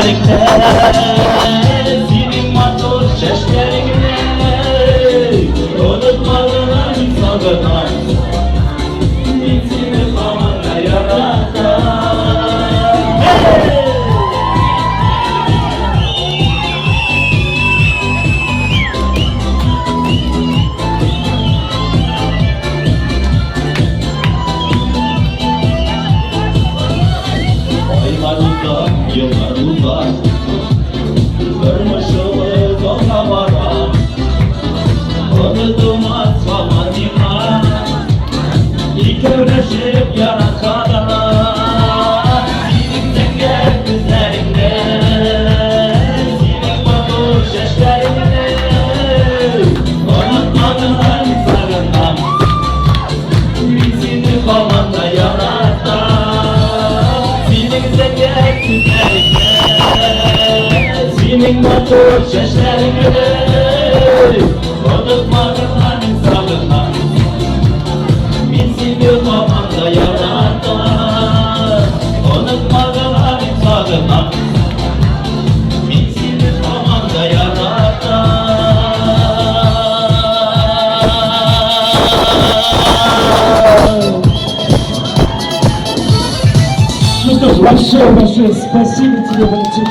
seslerinde, senin motor seslerinde, unutmadığım sağına, içimi bana yaratan. Aylar uzak, yıllar uzak, kırmışımız ona vara, unutulmaz zamanıma, ilk öğreşip yana kadar, senin gel gözlerinde, senin bakır seslerinde, unutmadığım sarından, bizini falan da yaratan. Senin motor seslerini unutmadığım sağından, bizi babamda yaratan. Unutmadığım sağından, bizi babamda yaratan. Большое спасибо тебе, Валентин.